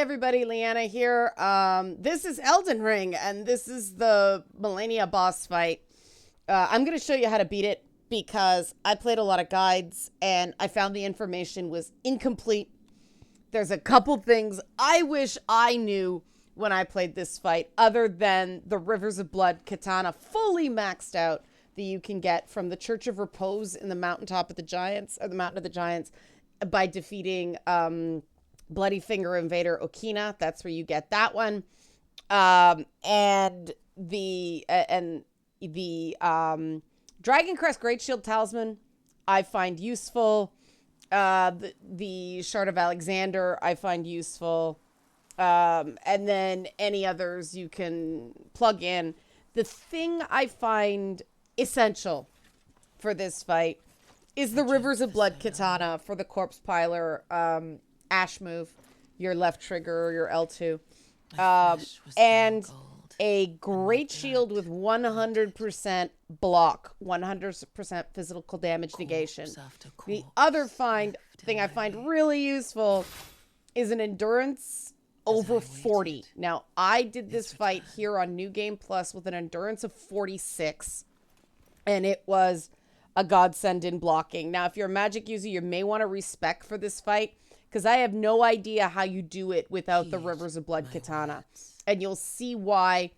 everybody, Leanna here. This is Elden Ring, and this is the Malenia boss fight. I'm going to show you how to beat it because I played a lot of guides, and I found the information was incomplete. There's a couple things I wish I knew when I played this fight, other than the Rivers of Blood katana fully maxed out that you can get from the Church of Repose in the Mountaintop of the Giants, or the Mountain of the Giants, by defeating Bloody Finger Invader Okina. That's where you get that one. And the Dragon Crest Great Shield Talisman I find useful. The Shard of Alexander I find useful. And then any others you can plug in. The thing I find essential for this fight is the Rivers of Blood katana for the Corpse Piler Ash move, your left trigger, your L2. And a Great Shield with 100% block, 100% physical damage negation. The other thing I find really useful is an endurance over 40. Now, I did this fight here on New Game Plus with an endurance of 46, and it was a godsend in blocking. Now, if you're a magic user, you may want to respec for this fight, because I have no idea how you do it without the Rivers of Blood katana. And you'll see why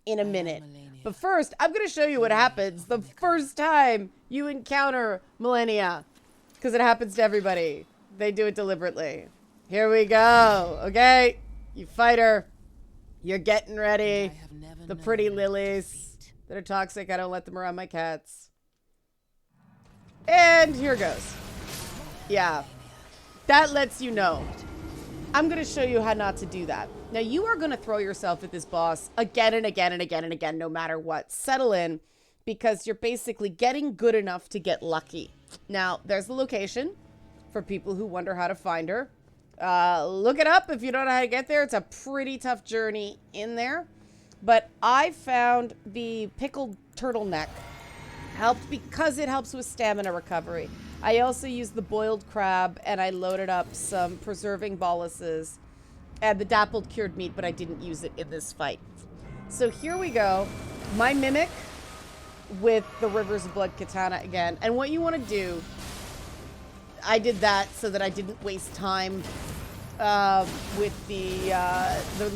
in a minute. But first, I'm going to show you what happens the first time you encounter Malenia, because it happens to everybody. They do it deliberately. Here we go. Okay, you fight her. You're getting ready. The pretty lilies that are toxic. I don't let them around my cats. And here goes. Yeah, that lets you know. I'm going to show you how not to do that. Now, you are going to throw yourself at this boss again and again and again and again, no matter what. Settle in, because you're basically getting good enough to get lucky. Now, there's the location for people who wonder how to find her. Look it up if you don't know how to get there. It's a pretty tough journey in there. But I found the pickled turtleneck helped because it helps with stamina recovery. I also used the boiled crab, and I loaded up some preserving boluses and the dappled cured meat, but I didn't use it in this fight. So here we go. My Mimic with the Rivers of Blood katana again. And what you want to do, I did that so that I didn't waste time with the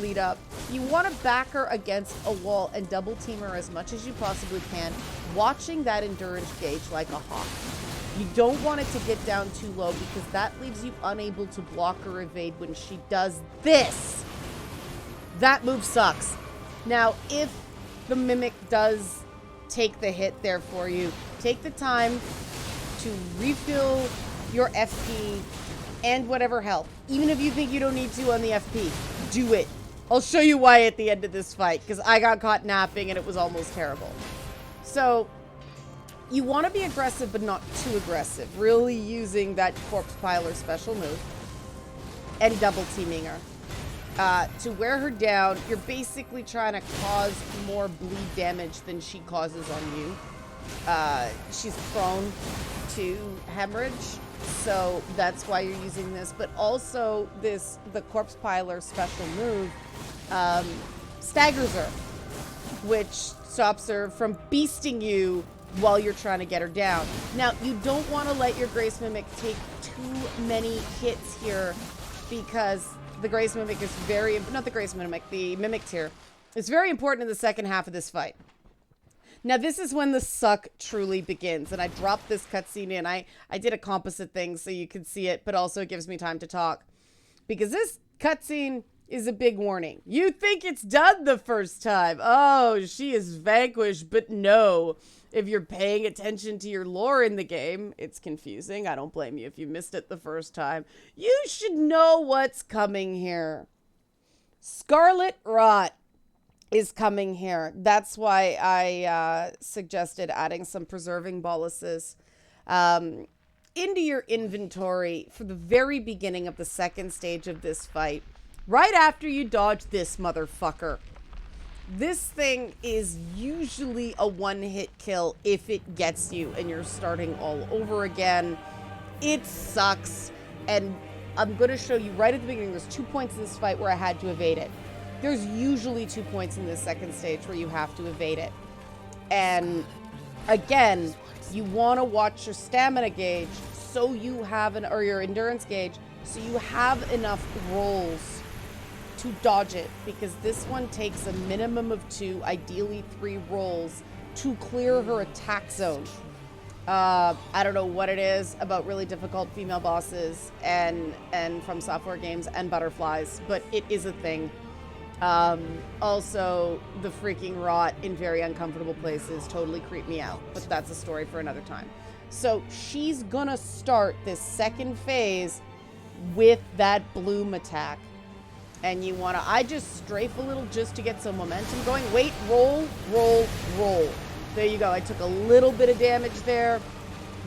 lead up. You want to back her against a wall and double team her as much as you possibly can, watching that endurance gauge like a hawk. You don't want it to get down too low, because that leaves you unable to block or evade when she does this. That move sucks. Now, if the Mimic does take the hit there for you, take the time to refill your FP and whatever health. Even if you think you don't need to on the FP, do it. I'll show you why at the end of this fight, because I got caught napping and it was almost terrible. So, you want to be aggressive, but not too aggressive. Really using that Corpse Piler special move and double teaming her. To wear her down, you're basically trying to cause more bleed damage than she causes on you. She's prone to hemorrhage, so that's why you're using this. But also the Corpse Piler special move staggers her, which stops her from beasting you while you're trying to get her down. Now, you don't want to let your Grace Mimic take too many hits here, because the Grace Mimic is not the Grace Mimic, the Mimic tier. It's very important in the second half of this fight. Now, this is when the suck truly begins, and I dropped this cutscene in. I did a composite thing so you can see it, but also it gives me time to talk, because this cutscene is a big warning. You think it's done the first time. Oh, she is vanquished, but no. If you're paying attention to your lore in the game, it's confusing. I don't blame you if you missed it the first time. You should know what's coming here. Scarlet Rot is coming here. That's why I suggested adding some preserving boluses into your inventory for the very beginning of the second stage of this fight. Right after you dodge this motherfucker. This thing is usually a one-hit kill if it gets you and you're starting all over again. It sucks, and I'm going to show you right at the beginning, there's 2 points in this fight where I had to evade it. There's usually 2 points in this second stage where you have to evade it. And again, you want to watch your stamina gauge so you have or your endurance gauge, so you have enough rolls to dodge it, because this one takes a minimum of 2, ideally 3 rolls to clear her attack zone. I don't know what it is about really difficult female bosses and from software games and butterflies, but it is a thing. Also, the freaking rot in very uncomfortable places totally creep me out, but that's a story for another time. So she's gonna start this second phase with that bloom attack. And you wanna, I just strafe a little just to get some momentum going. Wait, roll, roll, roll. There you go. I took a little bit of damage there,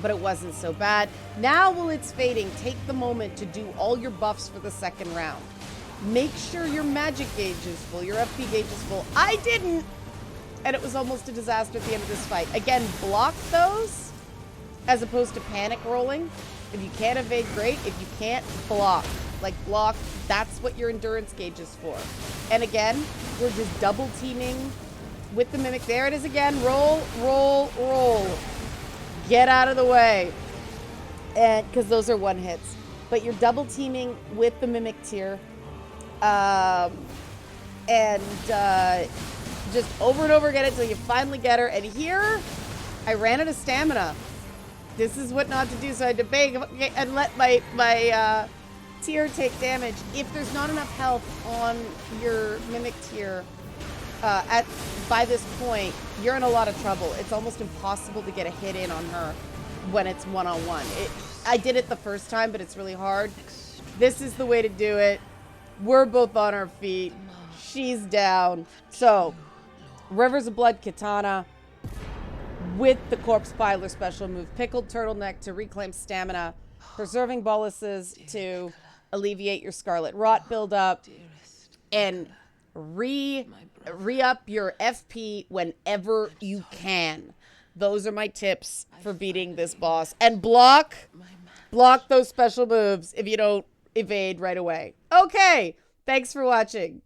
but it wasn't so bad. Now while it's fading, take the moment to do all your buffs for the second round. Make sure your magic gauge is full, your FP gauge is full. I didn't, and it was almost a disaster at the end of this fight. Again, block those as opposed to panic rolling. If you can't evade, great. If you can't, block. Like block, that's what your endurance gauge is for. And again, we're just double teaming with the Mimic. There it is again. Roll, roll, roll. Get out of the way. And because those are one hits. But you're double teaming with the Mimic tier. Just over and over again until you finally get her. And here, I ran out of stamina. This is what not to do. So I had to beg and let my tier take damage. If there's not enough health on your Mimic tier by this point, you're in a lot of trouble. It's almost impossible to get a hit in on her when it's one-on-one. I did it the first time, but it's really hard. This is the way to do it. We're both on our feet. She's down. So, Rivers of Blood Katana with the Corpse Piler special move. Pickled Turtleneck to reclaim stamina. Preserving Boluses to alleviate your Scarlet Rot buildup. And re-up your FP whenever you can. Those are my tips for beating this boss. And block those special moves if you don't evade right away. Okay, thanks for watching.